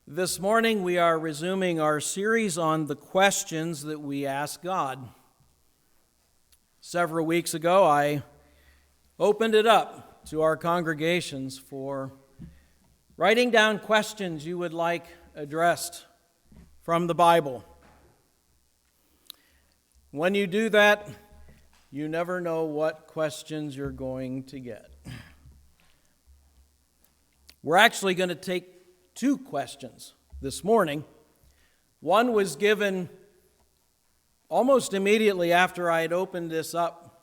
This morning we are resuming our series on the questions that we ask God. Several weeks ago I opened it up to our congregations for writing down questions you would like addressed from the Bible. When you do that, you never know what questions you're going to get. We're actually going to take two questions this morning. One was given almost immediately after I had opened this up.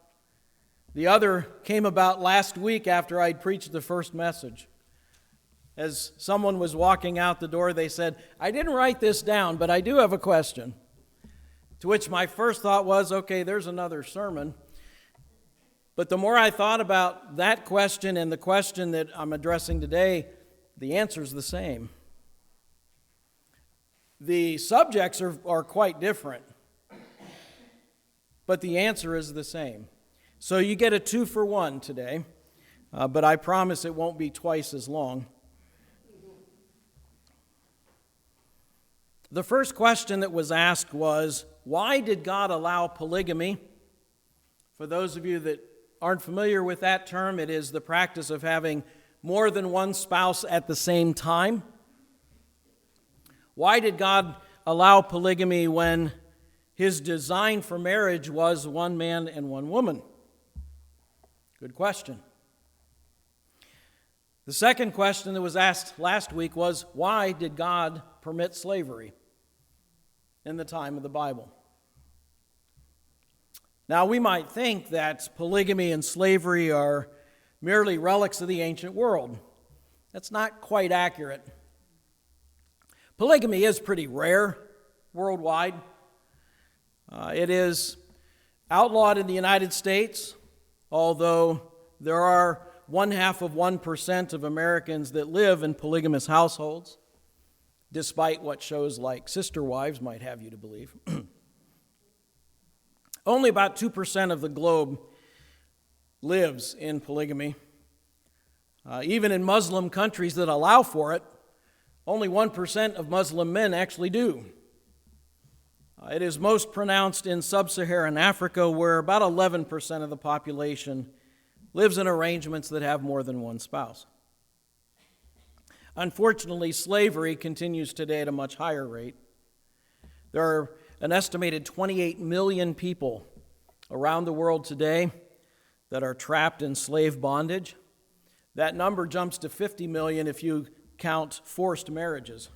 The other came about last week after I'd preached the first message. As someone was walking out the door, they said, "I didn't write this down, but I do have a question." To which my first thought was, okay, there's another sermon. But the more I thought about that question and the question that I'm addressing today, the answer is the same. The subjects are quite different, but the answer is the same. So you get a 2-for-1 today, but I promise it won't be twice as long. The first question that was asked was, why did God allow polygamy? For those of you that aren't familiar with that term, it is the practice of having more than one spouse at the same time. Why did God allow polygamy when His design for marriage was one man and one woman? Good question. The second question that was asked last week was, why did God permit slavery in the time of the Bible? Now, we might think that polygamy and slavery are merely relics of the ancient world. That's not quite accurate. Polygamy is pretty rare worldwide. It is outlawed in the United States, although there are 0.5% of Americans that live in polygamous households, despite what shows like Sister Wives might have you to believe. Only about 2% of the globe lives in polygamy. Even in Muslim countries that allow for it, only 1% of Muslim men actually do. It is most pronounced in sub-Saharan Africa, where about 11% of the population lives in arrangements that have more than one spouse. Unfortunately, slavery continues today at a much higher rate. There are an estimated 28 million people around the world today that are trapped in slave bondage. That number jumps to 50 million if you count forced marriages.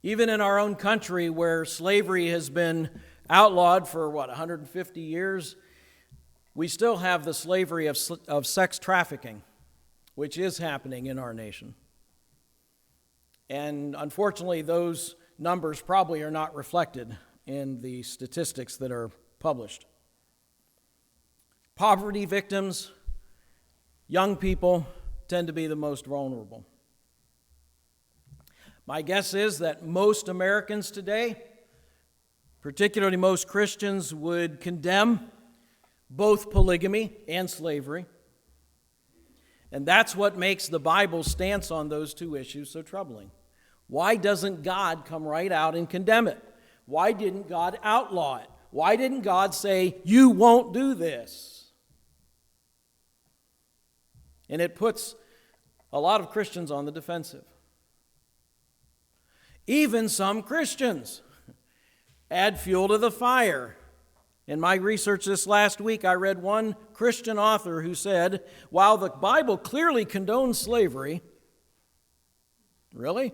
Even in our own country, where slavery has been outlawed for, 150 years, we still have the slavery of sex trafficking, which is happening in our nation. And unfortunately, those numbers probably are not reflected in the statistics that are published. Poverty victims, young people, tend to be the most vulnerable. My guess is that most Americans today, particularly most Christians, would condemn both polygamy and slavery. And that's what makes the Bible's stance on those two issues so troubling. Why doesn't God come right out and condemn it? Why didn't God outlaw it? Why didn't God say, you won't do this? And it puts a lot of Christians on the defensive. Even some Christians add fuel to the fire. In my research this last week, I read one Christian author who said, while the Bible clearly condones slavery, really?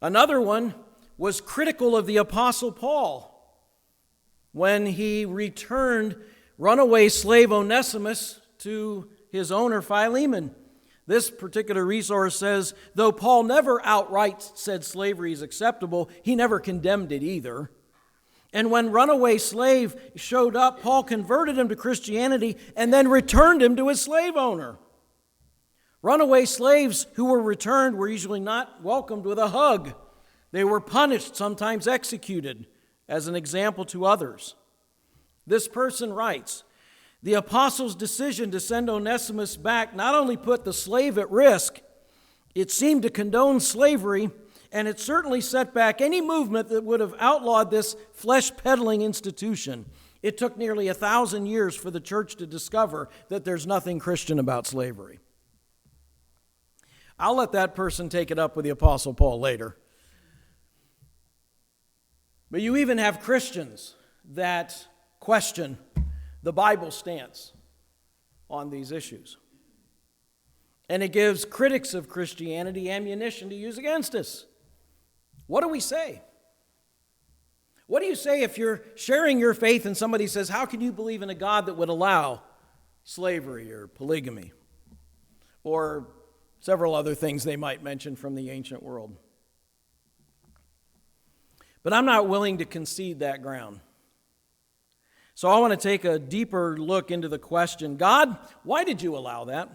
Another one was critical of the Apostle Paul when he returned runaway slave Onesimus to his owner Philemon. This particular resource says, though Paul never outright said slavery is acceptable, he never condemned it either. And when runaway slave showed up, Paul converted him to Christianity and then returned him to his slave owner. Runaway slaves who were returned were usually not welcomed with a hug. They were punished, sometimes executed, as an example to others. This person writes, the apostles' decision to send Onesimus back not only put the slave at risk, It seemed to condone slavery, and it certainly set back any movement that would have outlawed this flesh-peddling institution. It took nearly 1,000 years for the church to discover that there's nothing Christian about slavery. I'll let that person take it up with the Apostle Paul later. But you even have Christians that question the Bible stance on these issues. And it gives critics of Christianity ammunition to use against us. What do we say? What do you say if you're sharing your faith and somebody says, how can you believe in a God that would allow slavery or polygamy? Or several other things they might mention from the ancient world. But I'm not willing to concede that ground. So I want to take a deeper look into the question, God, why did you allow that?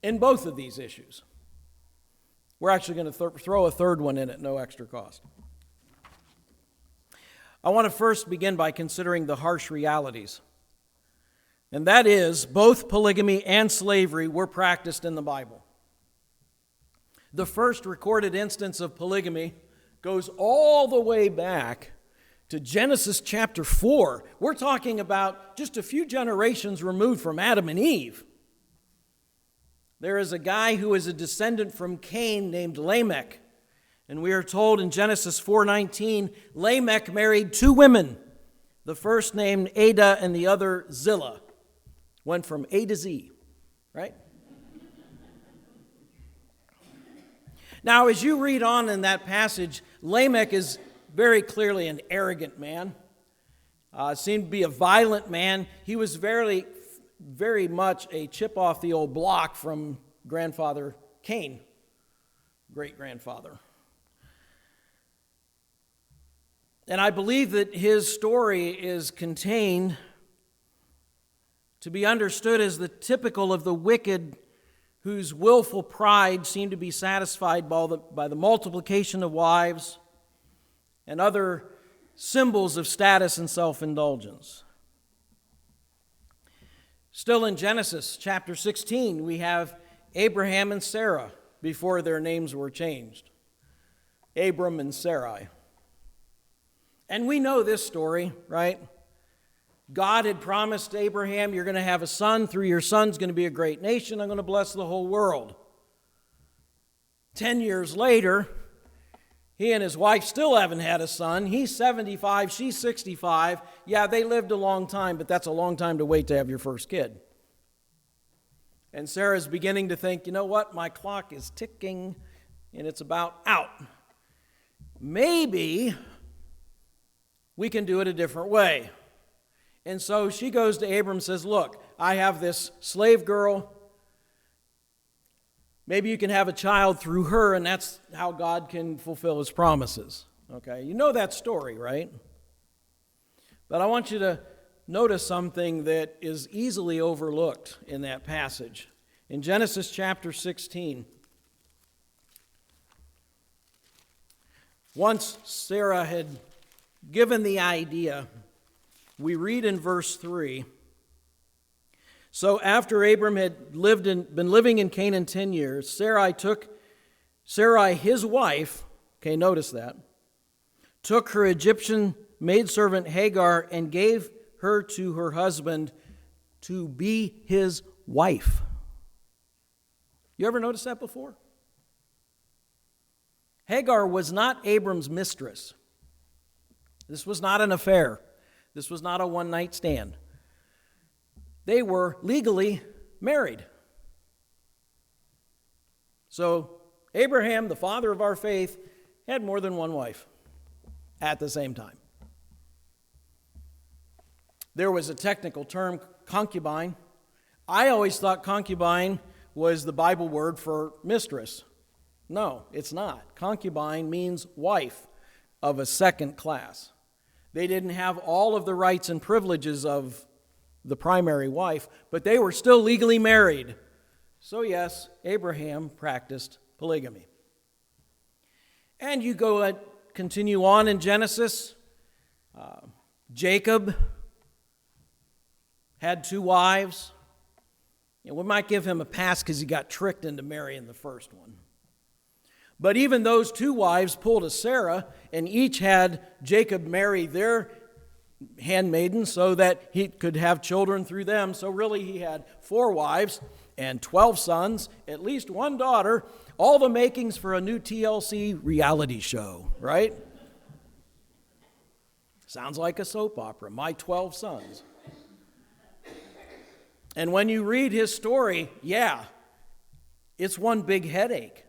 In both of these issues. We're actually going to throw a third one in at no extra cost. I want to first begin by considering the harsh realities. And that is, both polygamy and slavery were practiced in the Bible. The first recorded instance of polygamy goes all the way back to Genesis chapter 4. We're talking about just a few generations removed from Adam and Eve. There is a guy who is a descendant from Cain named Lamech. And we are told in Genesis 4:19, Lamech married two women, the first named Ada and the other Zillah. Went from A to Z, right? Now, as you read on in that passage, Lamech is very clearly an arrogant man. Seemed to be a violent man. He was very much a chip off the old block from grandfather Cain, great-grandfather. And I believe that his story is contained to be understood as the typical of the wicked whose willful pride seemed to be satisfied by the multiplication of wives and other symbols of status and self-indulgence. Still in Genesis chapter 16, we have Abraham and Sarah before their names were changed. Abram and Sarai. And we know this story, right? God had promised Abraham, you're going to have a son. Through your son's going to be a great nation. I'm going to bless the whole world. 10 years later, he and his wife still haven't had a son. He's 75, she's 65. Yeah, they lived a long time, but that's a long time to wait to have your first kid. And Sarah's beginning to think, you know what? My clock is ticking, and it's about out. Maybe we can do it a different way. And so she goes to Abram and says, look, I have this slave girl. Maybe you can have a child through her, and that's how God can fulfill his promises. Okay, you know that story, right? But I want you to notice something that is easily overlooked in that passage. In Genesis chapter 16, once Sarah had given the idea, we read in verse 3, so after Abram had been living in Canaan 10 years, Sarai, his wife, okay, notice that, took her Egyptian maidservant Hagar and gave her to her husband to be his wife. You ever noticed that before? Hagar was not Abram's mistress. This was not an affair. This was not a one-night stand. They were legally married. So Abraham, the father of our faith, had more than one wife at the same time. There was a technical term, concubine. I always thought concubine was the Bible word for mistress. No, it's not. Concubine means wife of a second class. They didn't have all of the rights and privileges of the primary wife, but they were still legally married. So yes, Abraham practiced polygamy. And you continue on in Genesis. Jacob had two wives. We might give him a pass because he got tricked into marrying the first one. But even those two wives pulled a Sarah, and each had Jacob marry their handmaiden so that he could have children through them. So really he had 4 wives and 12 sons, at least 1 daughter, all the makings for a new TLC reality show, right? Sounds like a soap opera, My 12 Sons. And when you read his story, yeah, it's one big headache.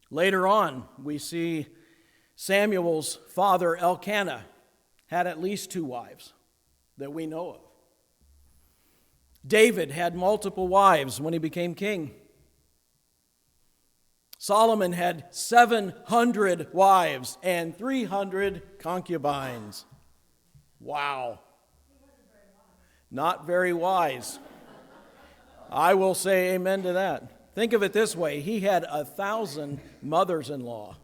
Later on, we see Samuel's father, Elkanah, had at least 2 wives that we know of. David had multiple wives when he became king. Solomon had 700 wives and 300 concubines. Wow. Not very wise. I will say amen to that. Think of it this way. He had 1,000 mothers-in-law.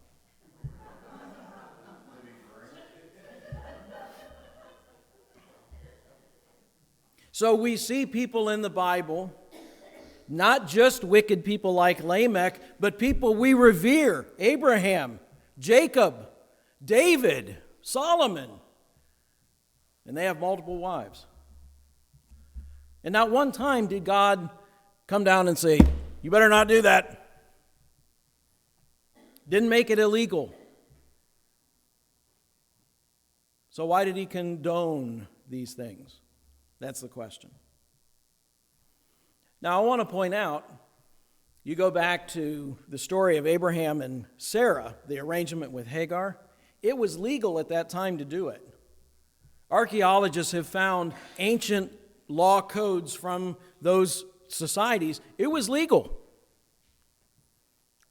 So we see people in the Bible, not just wicked people like Lamech, but people we revere. Abraham, Jacob, David, Solomon. And they have multiple wives. And not one time did God come down and say, you better not do that. Didn't make it illegal. So why did he condone these things? That's the question. Now I want to point out, you go back to the story of Abraham and Sarah, the arrangement with Hagar. It was legal at that time to do it. Archaeologists have found ancient law codes from those societies. It was legal.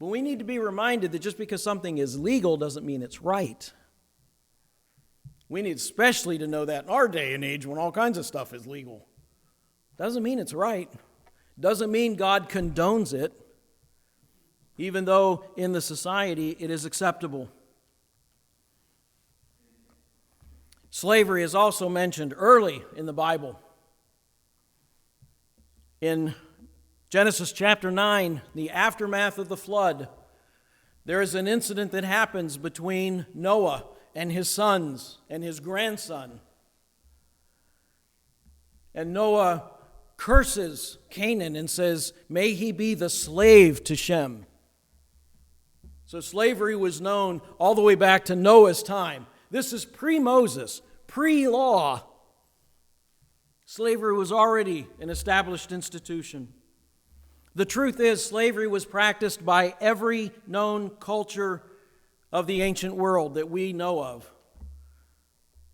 But we need to be reminded that just because something is legal doesn't mean it's right. We need especially to know that in our day and age when all kinds of stuff is legal. Doesn't mean it's right. Doesn't mean God condones it, even though in the society it is acceptable. Slavery is also mentioned early in the Bible. In Genesis chapter 9, the aftermath of the flood, there is an incident that happens between Noah and his sons and his grandson. And Noah curses Canaan and says, may he be the slave to Shem. So slavery was known all the way back to Noah's time. This is pre-Moses, pre-law. Slavery was already an established institution. The truth is, slavery was practiced by every known culture of the ancient world that we know of.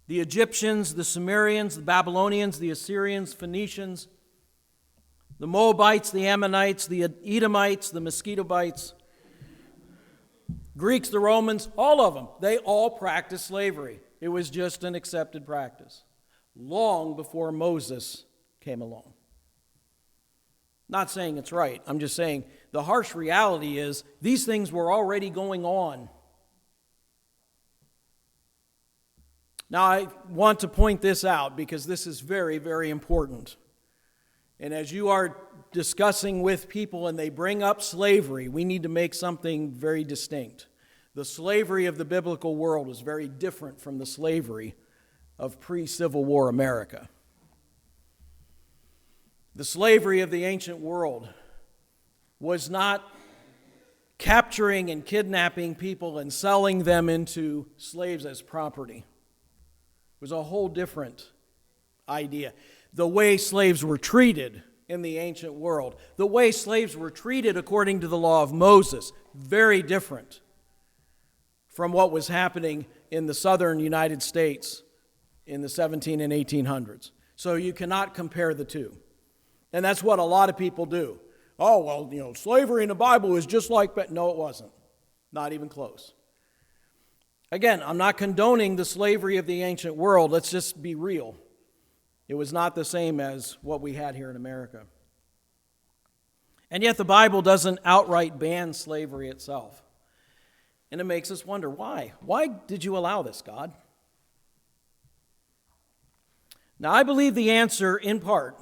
The Egyptians, the Sumerians, the Babylonians, the Assyrians, Phoenicians, the Moabites, the Ammonites, the Edomites, the Mosquitobites, Greeks, the Romans, all of them, they all practiced slavery. It was just an accepted practice, long before Moses came along. Not saying it's right. I'm just saying the harsh reality is these things were already going on. Now, I want to point this out because this is very, very important. And as you are discussing with people and they bring up slavery, we need to make something very distinct. The slavery of the biblical world is very different from the slavery of pre-Civil War America. The slavery of the ancient world was not capturing and kidnapping people and selling them into slaves as property. It was a whole different idea. The way slaves were treated in the ancient world, the way slaves were treated according to the law of Moses, very different from what was happening in the southern United States in the 17 and 1800s. So you cannot compare the two. And that's what a lot of people do. Oh, well, slavery in the Bible is just like that. No, it wasn't. Not even close. Again, I'm not condoning the slavery of the ancient world. Let's just be real. It was not the same as what we had here in America. And yet the Bible doesn't outright ban slavery itself. And it makes us wonder, why? Why did you allow this, God? Now, I believe the answer, in part,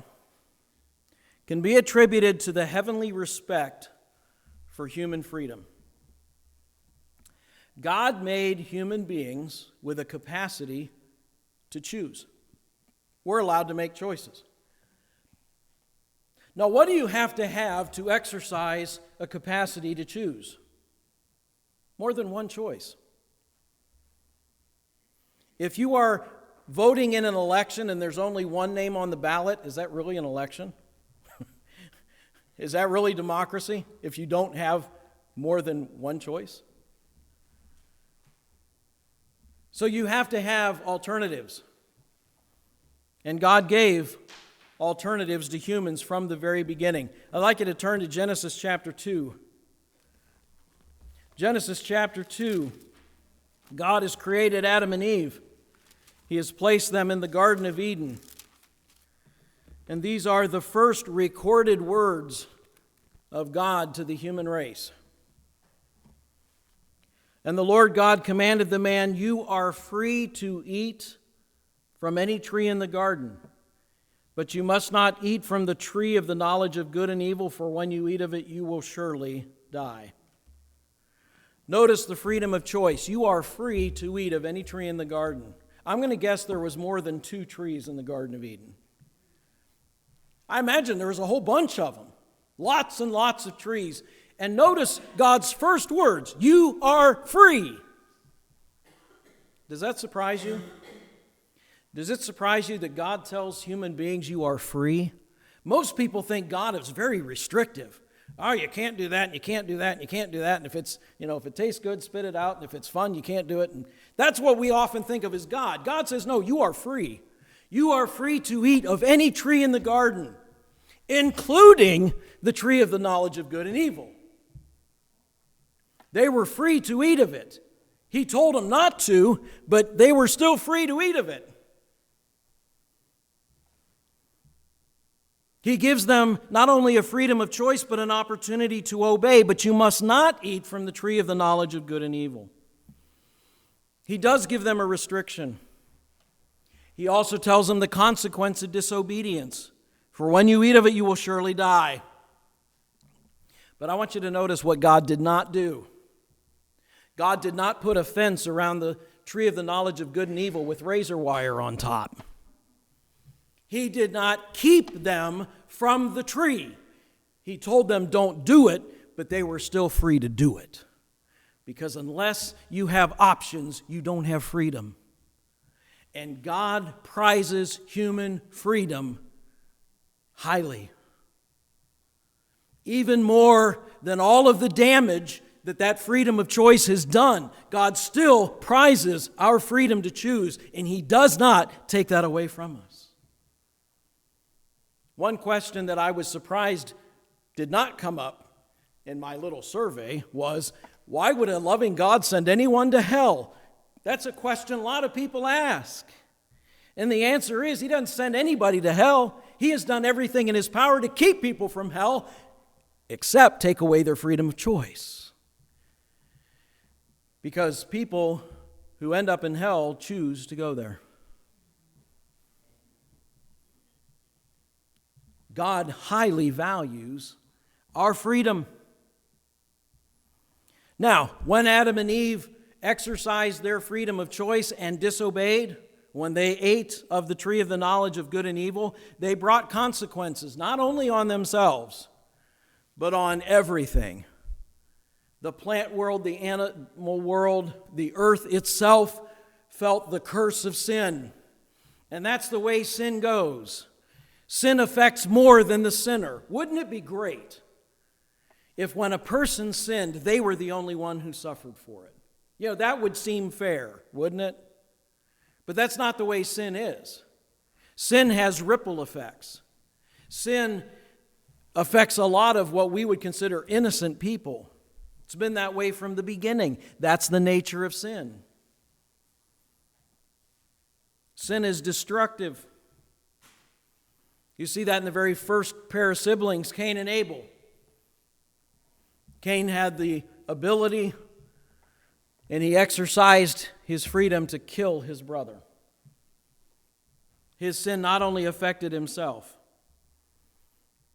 can be attributed to the heavenly respect for human freedom. God made human beings with a capacity to choose. We're allowed to make choices. Now, what do you have to exercise a capacity to choose? More than one choice. If you are voting in an election and there's only one name on the ballot, is that really an election? Is that really democracy if you don't have more than one choice? So you have to have alternatives. And God gave alternatives to humans from the very beginning. I'd like you to turn to Genesis chapter 2. Genesis chapter 2. God has created Adam and Eve. He has placed them in the Garden of Eden. And these are the first recorded words of God to the human race. And the Lord God commanded the man, "You are free to eat from any tree in the garden, but you must not eat from the tree of the knowledge of good and evil, for when you eat of it, you will surely die." Notice the freedom of choice. You are free to eat of any tree in the garden. I'm going to guess there was more than 2 trees in the Garden of Eden. I imagine there was a whole bunch of them. Lots and lots of trees. And notice God's first words, "You are free." Does that surprise you? Does it surprise you that God tells human beings you are free? Most people think God is very restrictive. Oh, you can't do that, and you can't do that, and you can't do that. And if if it tastes good, spit it out. And if it's fun, you can't do it. And that's what we often think of as God. God says, no, you are free. You are free to eat of any tree in the garden, including the tree of the knowledge of good and evil. They were free to eat of it. He told them not to, but they were still free to eat of it. He gives them not only a freedom of choice, but an opportunity to obey. But you must not eat from the tree of the knowledge of good and evil. He does give them a restriction. He also tells them the consequence of disobedience. For when you eat of it, you will surely die. But I want you to notice what God did not do. God did not put a fence around the tree of the knowledge of good and evil with razor wire on top. He did not keep them from the tree. He told them don't do it, but they were still free to do it. Because unless you have options, you don't have freedom. And God prizes human freedom highly. Even more than all of the damage that freedom of choice has done, God still prizes our freedom to choose, and He does not take that away from us. One question that I was surprised did not come up in my little survey was, why would a loving God send anyone to hell? That's a question a lot of people ask. And the answer is, He doesn't send anybody to hell. He has done everything in His power to keep people from hell, except take away their freedom of choice. Because people who end up in hell choose to go there. God highly values our freedom. Now, when Adam and Eve exercised their freedom of choice and disobeyed, when they ate of the tree of the knowledge of good and evil, they brought consequences, not only on themselves, but on everything. The plant world, the animal world, the earth itself felt the curse of sin. And that's the way sin goes. Sin affects more than the sinner. Wouldn't it be great if when a person sinned, they were the only one who suffered for it? That would seem fair, wouldn't it? But that's not the way sin is. Sin has ripple effects. Sin affects a lot of what we would consider innocent people. It's been that way from the beginning. That's the nature of sin. Sin is destructive. You see that in the very first pair of siblings, Cain and Abel. Cain had the ability, and he exercised his freedom to kill his brother. His sin not only affected himself,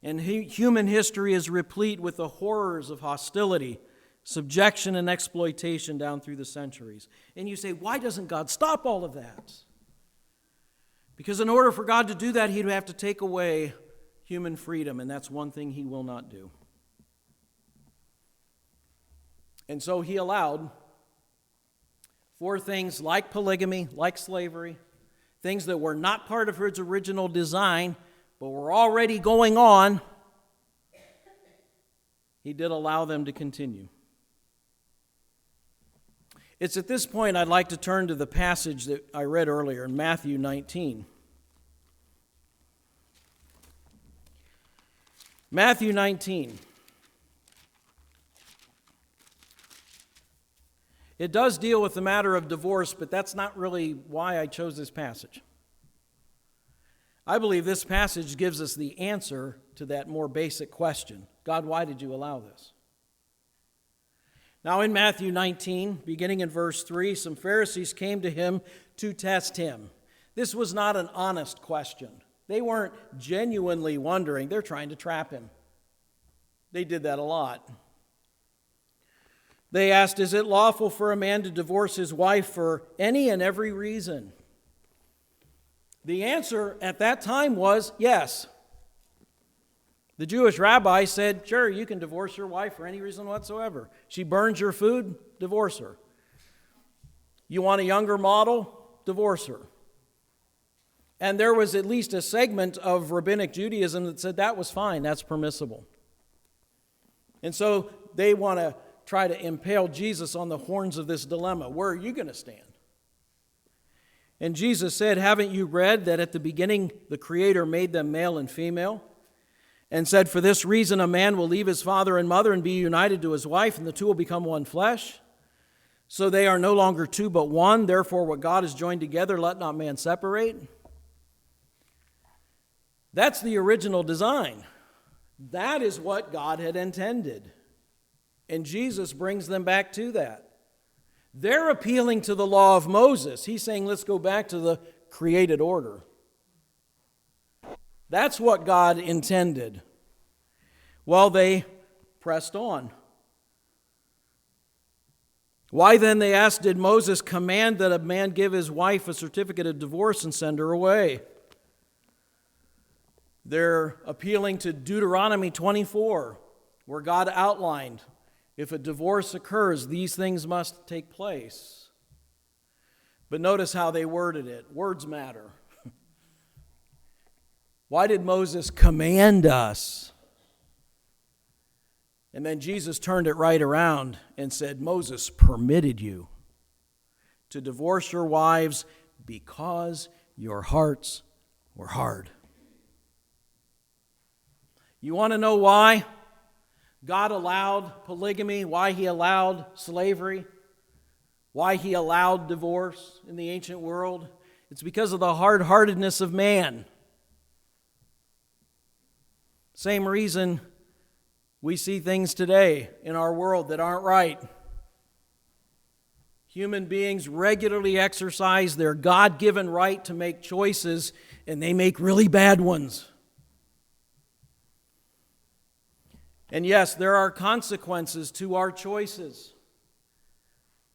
And human history is replete with the horrors of hostility, subjection, and exploitation down through the centuries. And you say, why doesn't God stop all of that? Because in order for God to do that, he'd have to take away human freedom, and that's one thing he will not do. And so he allowed for things like polygamy, like slavery, things that were not part of his original design, but were already going on, he did allow them to continue. It's at this point I'd like to turn to the passage that I read earlier in Matthew 19. Matthew 19. It does deal with the matter of divorce, but that's not really why I chose this passage. I believe this passage gives us the answer to that more basic question. God, why did you allow this? Now in Matthew 19, beginning in verse 3, some Pharisees came to him to test him. This was not an honest question. They weren't genuinely wondering. They're trying to trap him. They did that a lot. They asked, is it lawful for a man to divorce his wife for any and every reason? The answer at that time was yes. The Jewish rabbi said, sure, you can divorce your wife for any reason whatsoever. She burns your food, divorce her. You want a younger model? Divorce her. And there was at least a segment of rabbinic Judaism that said that was fine, that's permissible. And so they want to try to impale Jesus on the horns of this dilemma. Where are you going to stand? And Jesus said, haven't you read that at the beginning the Creator made them male and female? And said, for this reason a man will leave his father and mother and be united to his wife, and the two will become one flesh. So they are no longer two but one. Therefore what God has joined together, let not man separate. That's the original design. That is what God had intended. And Jesus brings them back to that. They're appealing to the law of Moses. He's saying, let's go back to the created order. That's what God intended. Well, they pressed on. Why then, they asked, did Moses command that a man give his wife a certificate of divorce and send her away? They're appealing to Deuteronomy 24, where God outlined, if a divorce occurs, these things must take place. But notice how they worded it. Words matter. Why did Moses command us? And then Jesus turned it right around and said, Moses permitted you to divorce your wives because your hearts were hard. You want to know why God allowed polygamy, why he allowed slavery, why he allowed divorce in the ancient world? It's because of the hard-heartedness of man. Same reason we see things today in our world that aren't right. Human beings regularly exercise their God-given right to make choices, and they make really bad ones. And yes, there are consequences to our choices.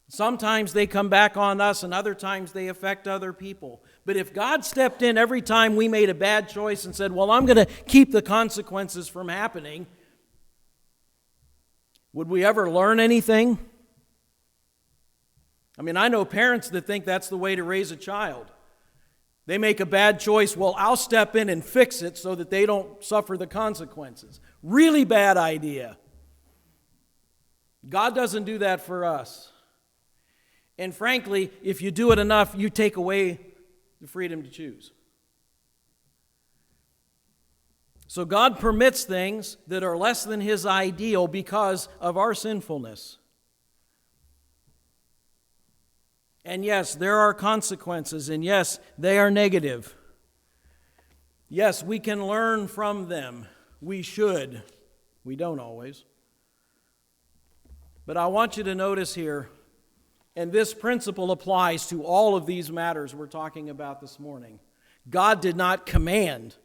Sometimes they come back on us, and other times they affect other people. But if God stepped in every time we made a bad choice and said, well, I'm going to keep the consequences from happening, would we ever learn anything? I mean, I know parents that think that's the way to raise a child. They make a bad choice, well, I'll step in and fix it so that they don't suffer the consequences. Really bad idea. God doesn't do that for us. And frankly, if you do it enough, you take away the freedom to choose. So God permits things that are less than his ideal because of our sinfulness. And yes, there are consequences, and yes, they are negative. Yes, we can learn from them. We should. We don't always. But I want you to notice here, and this principle applies to all of these matters we're talking about this morning. God did not command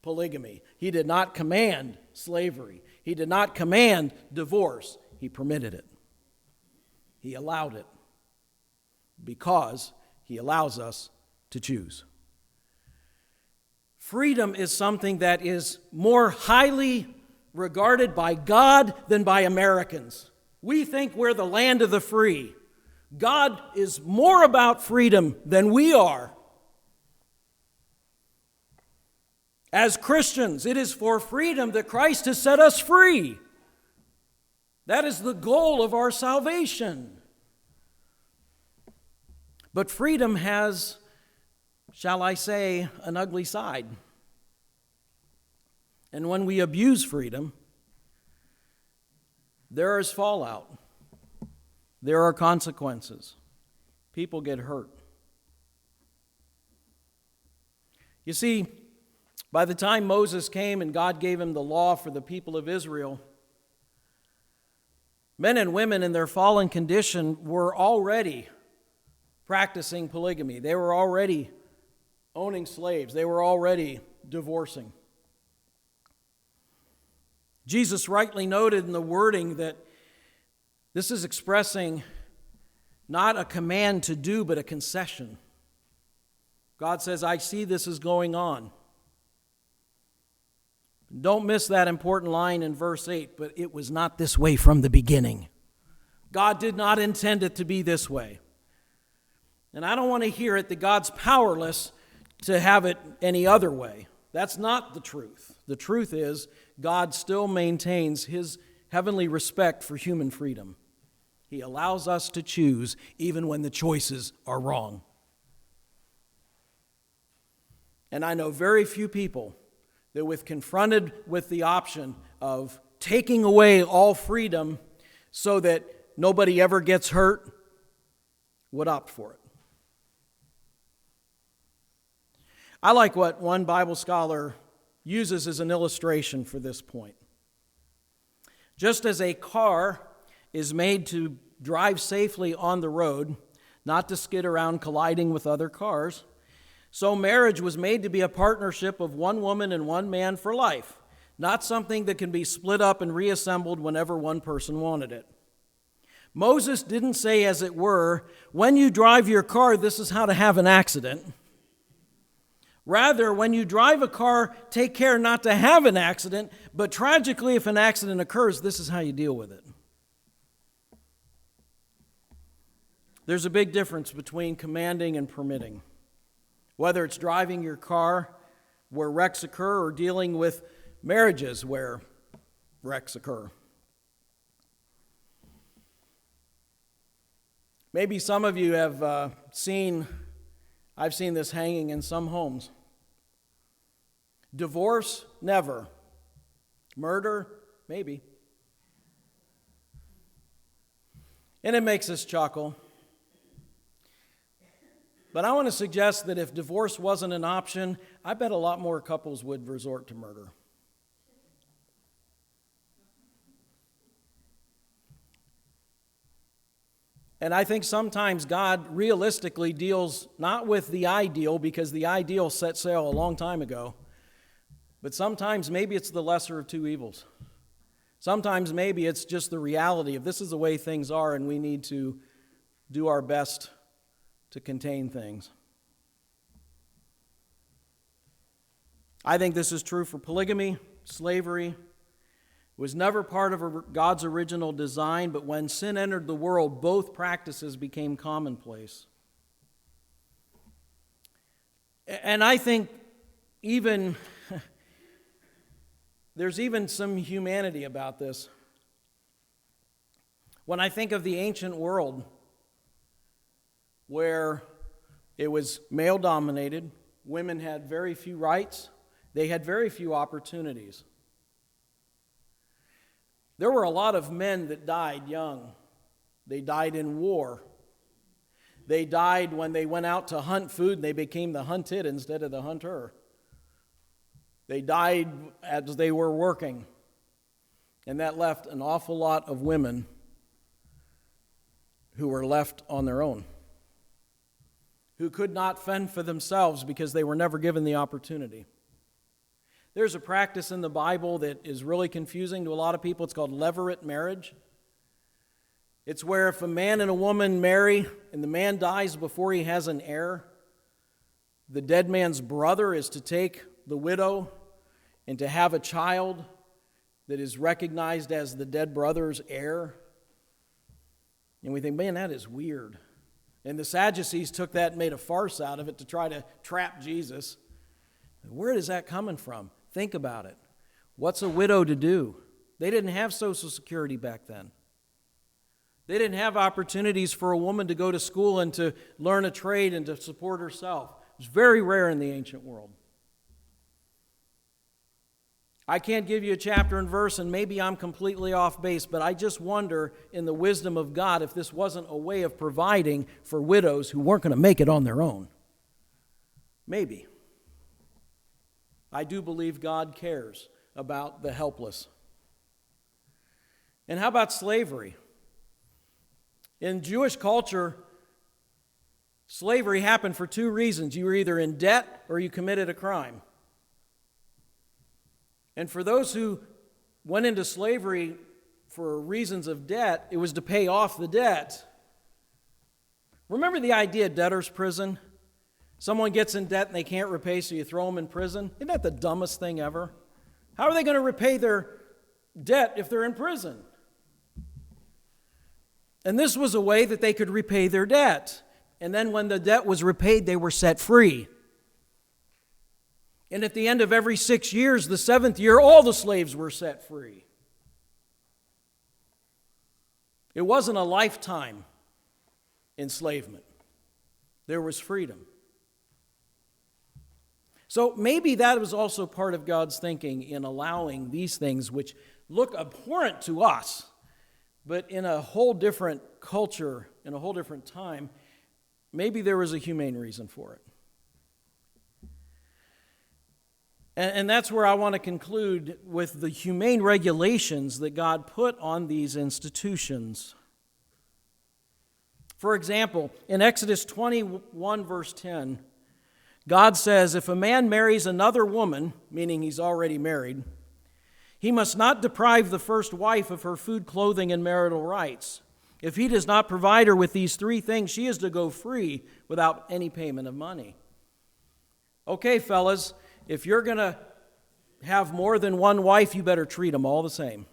polygamy. He did not command slavery. He did not command divorce. He permitted it. He allowed it because he allows us to choose. Freedom is something that is more highly regarded by God than by Americans. We think we're the land of the free. God is more about freedom than we are. As Christians, it is for freedom that Christ has set us free. That is the goal of our salvation. But freedom has, shall I say, an ugly side. And when we abuse freedom, there is fallout. There are consequences. People get hurt. You see, by the time Moses came and God gave him the law for the people of Israel, men and women in their fallen condition were already practicing polygamy. They were already owning slaves. They were already divorcing. Jesus rightly noted in the wording that this is expressing not a command to do, but a concession. God says, I see this is going on. Don't miss that important line in verse 8, but it was not this way from the beginning. God did not intend it to be this way. And I don't want to hear it that God's powerless to have it any other way. That's not the truth. The truth is God still maintains his heavenly respect for human freedom. He allows us to choose even when the choices are wrong. And I know very few people that, with confronted with the option of taking away all freedom so that nobody ever gets hurt, would opt for it. I like what one Bible scholar uses as an illustration for this point. Just as a car is made to drive safely on the road, not to skid around colliding with other cars, so marriage was made to be a partnership of one woman and one man for life, not something that can be split up and reassembled whenever one person wanted it. Moses didn't say, as it were, when you drive your car, this is how to have an accident. Rather, when you drive a car, take care not to have an accident, but tragically, if an accident occurs, this is how you deal with it. There's a big difference between commanding and permitting. Whether it's driving your car where wrecks occur or dealing with marriages where wrecks occur. Maybe some of you have I've seen this hanging in some homes. Divorce, never. Murder, maybe. And it makes us chuckle. But I want to suggest that if divorce wasn't an option, I bet a lot more couples would resort to murder. And I think sometimes God realistically deals not with the ideal, because the ideal set sail a long time ago, but sometimes maybe it's the lesser of two evils. Sometimes maybe it's just the reality of this is the way things are and we need to do our best to contain things. I think this is true for polygamy, slavery. It was never part of God's original design, but when sin entered the world, both practices became commonplace. And I think there's even some humanity about this. When I think of the ancient world, where it was male-dominated, women had very few rights, they had very few opportunities. There were a lot of men that died young. They died in war. They died when they went out to hunt food and they became the hunted instead of the hunter. They died as they were working. And that left an awful lot of women who were left on their own, who could not fend for themselves because they were never given the opportunity. There's a practice in the Bible that is really confusing to a lot of people. It's called levirate marriage. It's where if a man and a woman marry and the man dies before he has an heir, the dead man's brother is to take the widow and to have a child that is recognized as the dead brother's heir. And we think, man, that is weird. And the Sadducees took that and made a farce out of it to try to trap Jesus. Where is that coming from? Think about it. What's a widow to do? They didn't have Social Security back then. They didn't have opportunities for a woman to go to school and to learn a trade and to support herself. It was very rare in the ancient world. I can't give you a chapter and verse, and maybe I'm completely off base, but I just wonder in the wisdom of God if this wasn't a way of providing for widows who weren't going to make it on their own. Maybe. I do believe God cares about the helpless. And how about slavery? In Jewish culture, slavery happened for two reasons. You were either in debt or you committed a crime. And for those who went into slavery for reasons of debt, it was to pay off the debt. Remember the idea of debtor's prison? Someone gets in debt and they can't repay, so you throw them in prison. Isn't that the dumbest thing ever? How are they going to repay their debt if they're in prison? And this was a way that they could repay their debt. And then when the debt was repaid, they were set free. And at the end of every 6 years, the 7th year, all the slaves were set free. It wasn't a lifetime enslavement. There was freedom. So maybe that was also part of God's thinking in allowing these things which look abhorrent to us, but in a whole different culture, in a whole different time, maybe there was a humane reason for it. And that's where I want to conclude with the humane regulations that God put on these institutions. For example, in Exodus 21, verse 10, God says, if a man marries another woman, meaning he's already married, he must not deprive the first wife of her food, clothing, and marital rights. If he does not provide her with these three things, she is to go free without any payment of money. Okay, fellas, if you're going to have more than one wife, you better treat them all the same.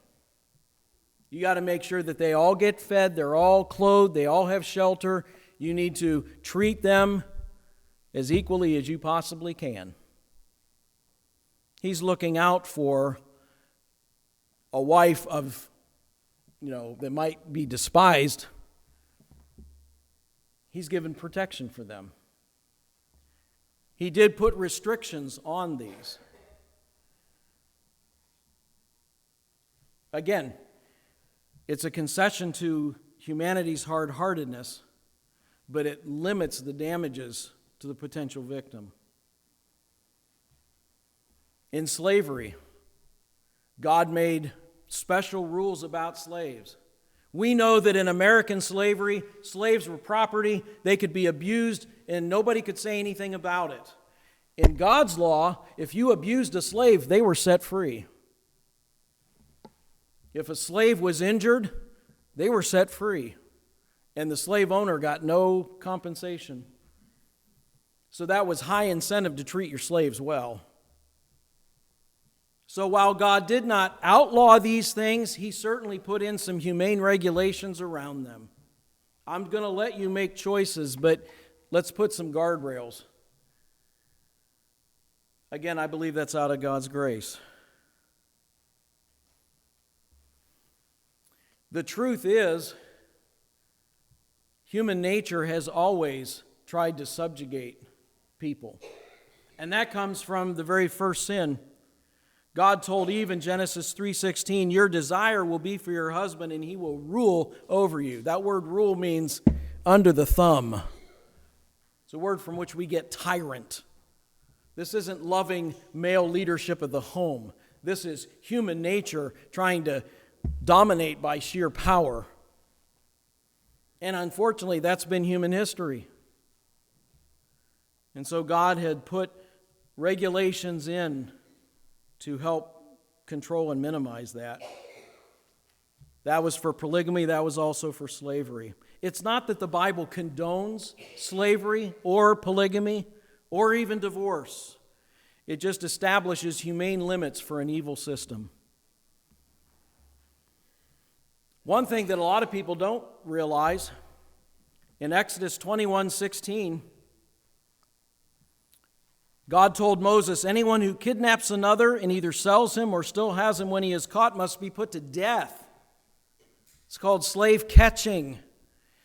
You got to make sure that they all get fed, they're all clothed, they all have shelter. You need to treat them as equally as you possibly can. He's looking out for a wife of, that might be despised. He's given protection for them. He did put restrictions on these. Again, it's a concession to humanity's hard-heartedness, but it limits the damages to the potential victim. In slavery, God made special rules about slaves. We know that in American slavery, slaves were property, they could be abused, and nobody could say anything about it. In God's law, if you abused a slave, they were set free. If a slave was injured, they were set free, and the slave owner got no compensation. So that was high incentive to treat your slaves well. So while God did not outlaw these things, He certainly put in some humane regulations around them. I'm going to let you make choices, but let's put some guardrails. Again, I believe that's out of God's grace. The truth is, human nature has always tried to subjugate people. And that comes from the very first sin. God told Eve in Genesis 3:16, your desire will be for your husband and he will rule over you. That word rule means under the thumb. It's a word from which we get tyrant. This isn't loving male leadership of the home. This is human nature trying to dominate by sheer power. And unfortunately, that's been human history. And so God had put regulations in to help control and minimize that. That was for polygamy, that was also for slavery. It's not that the Bible condones slavery or polygamy or even divorce. It just establishes humane limits for an evil system. One thing that a lot of people don't realize, in Exodus 21:16, God told Moses, anyone who kidnaps another and either sells him or still has him when he is caught must be put to death. It's called slave catching.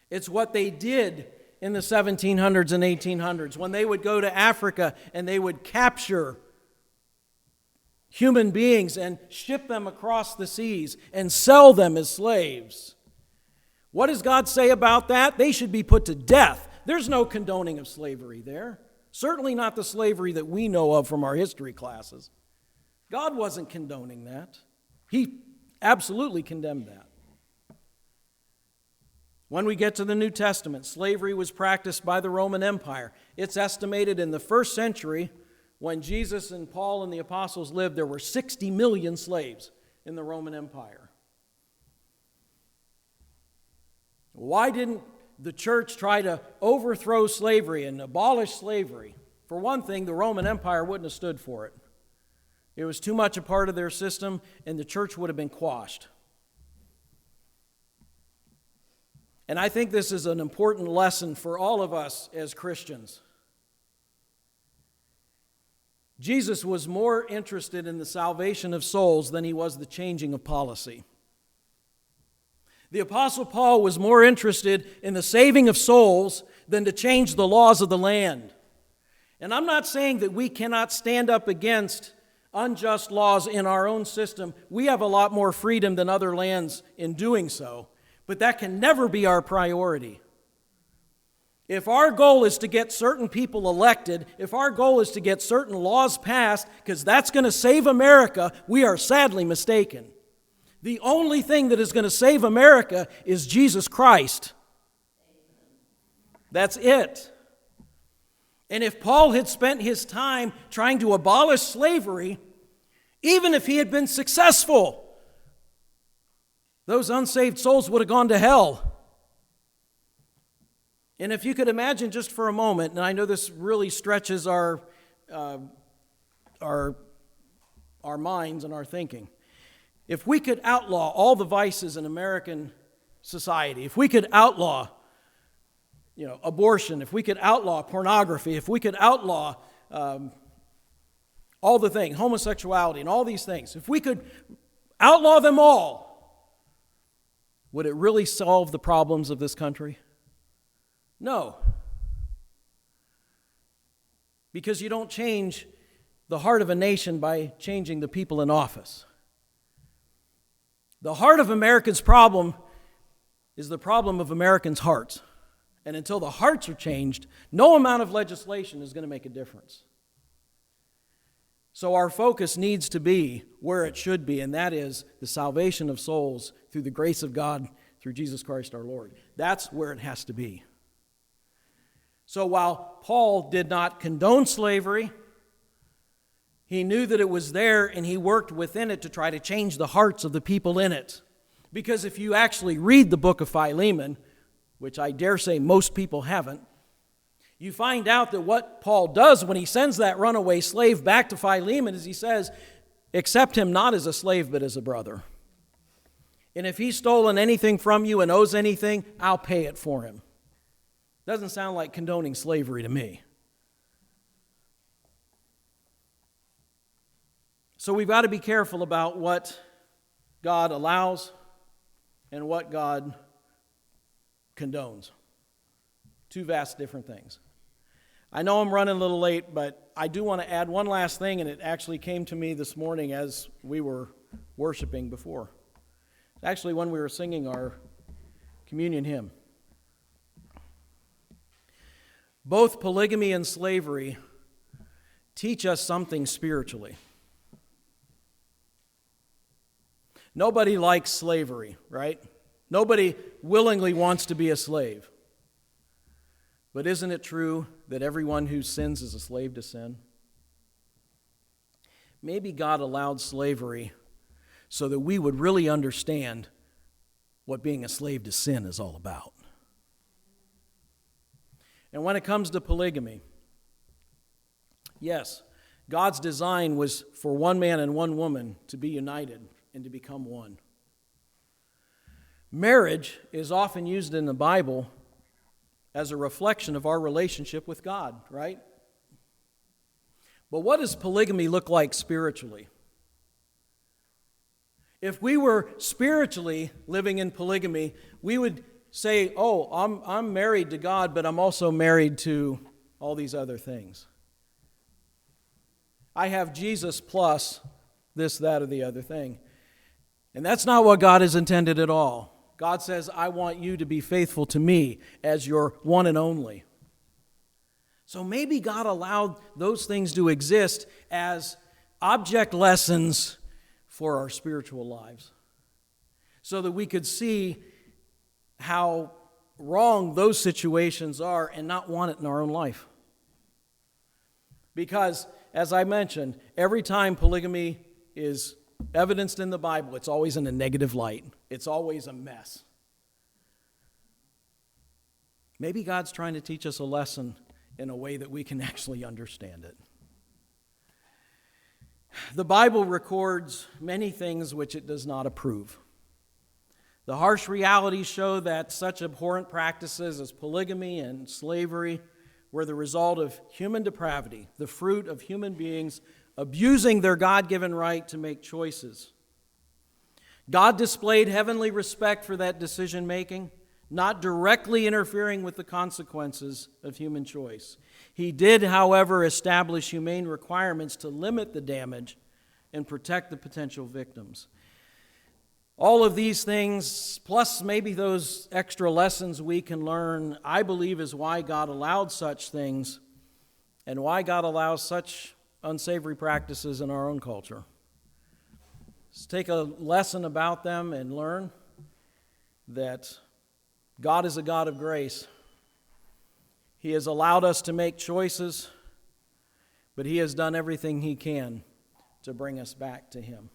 It's what they did in the 1700s and 1800s when they would go to Africa and they would capture human beings and ship them across the seas and sell them as slaves. What does God say about that? They should be put to death. There's no condoning of slavery there. Certainly not the slavery that we know of from our history classes. God wasn't condoning that. He absolutely condemned that. When we get to the New Testament, slavery was practiced by the Roman Empire. It's estimated in the first century, when Jesus and Paul and the apostles lived, there were 60 million slaves in the Roman Empire. Why didn't the church try to overthrow slavery and abolish slavery? For one thing, the Roman Empire wouldn't have stood for it. It was too much a part of their system, and the church would have been quashed. And I think this is an important lesson for all of us as Christians. Jesus was more interested in the salvation of souls than he was the changing of policy. The Apostle Paul was more interested in the saving of souls than to change the laws of the land. And I'm not saying that we cannot stand up against unjust laws in our own system. We have a lot more freedom than other lands in doing so. But that can never be our priority. If our goal is to get certain people elected, if our goal is to get certain laws passed, because that's going to save America, we are sadly mistaken. The only thing that is going to save America is Jesus Christ. That's it. And if Paul had spent his time trying to abolish slavery, even if he had been successful, those unsaved souls would have gone to hell. And if you could imagine just for a moment, and I know this really stretches our minds and our thinking. If we could outlaw all the vices in American society, if we could outlaw, abortion, if we could outlaw pornography, if we could outlaw all the things, homosexuality and all these things, if we could outlaw them all, would it really solve the problems of this country? No. Because you don't change the heart of a nation by changing the people in office. The heart of Americans' problem is the problem of Americans' hearts. And until the hearts are changed, no amount of legislation is going to make a difference. So our focus needs to be where it should be, and that is the salvation of souls through the grace of God, through Jesus Christ our Lord. That's where it has to be. So while Paul did not condone slavery, he knew that it was there, and he worked within it to try to change the hearts of the people in it. Because if you actually read the book of Philemon, which I dare say most people haven't, you find out that what Paul does when he sends that runaway slave back to Philemon is he says, accept him not as a slave but as a brother. And if he's stolen anything from you and owes anything, I'll pay it for him. Doesn't sound like condoning slavery to me. So we've got to be careful about what God allows and what God condones. Two vast different things. I know I'm running a little late, but I do want to add one last thing, and it actually came to me this morning as we were worshiping before. Actually, when we were singing our communion hymn. Both polygamy and slavery teach us something spiritually. Nobody likes slavery, right? Nobody willingly wants to be a slave. But isn't it true that everyone who sins is a slave to sin? maybe God allowed slavery so that we would really understand what being a slave to sin is all about. And when it comes to polygamy, yes, God's design was for one man and one woman to be united and to become one. Marriage is often used in the Bible as a reflection of our relationship with God, right? But what does polygamy look like spiritually? If we were spiritually living in polygamy, we would say, oh, I'm married to God, but I'm also married to all these other things. I have Jesus plus this, that, or the other thing. And that's not what God has intended at all. God says, I want you to be faithful to me as your one and only. So maybe God allowed those things to exist as object lessons for our spiritual lives, so that we could see how wrong those situations are and not want it in our own life. Because, as I mentioned, every time polygamy is evidenced in the Bible, it's always in a negative light. It's always a mess. Maybe God's trying to teach us a lesson in a way that we can actually understand it. The Bible records many things which it does not approve. The harsh realities show that such abhorrent practices as polygamy and slavery were the result of human depravity, the fruit of human beings abusing their God-given right to make choices. God displayed heavenly respect for that decision-making, not directly interfering with the consequences of human choice. He did, however, establish humane requirements to limit the damage and protect the potential victims. All of these things, plus maybe those extra lessons we can learn, I believe is why God allowed such things and why God allows such unsavory practices in our own culture. Let's take a lesson about them and learn that God is a God of grace. He has allowed us to make choices, but He has done everything He can to bring us back to Him.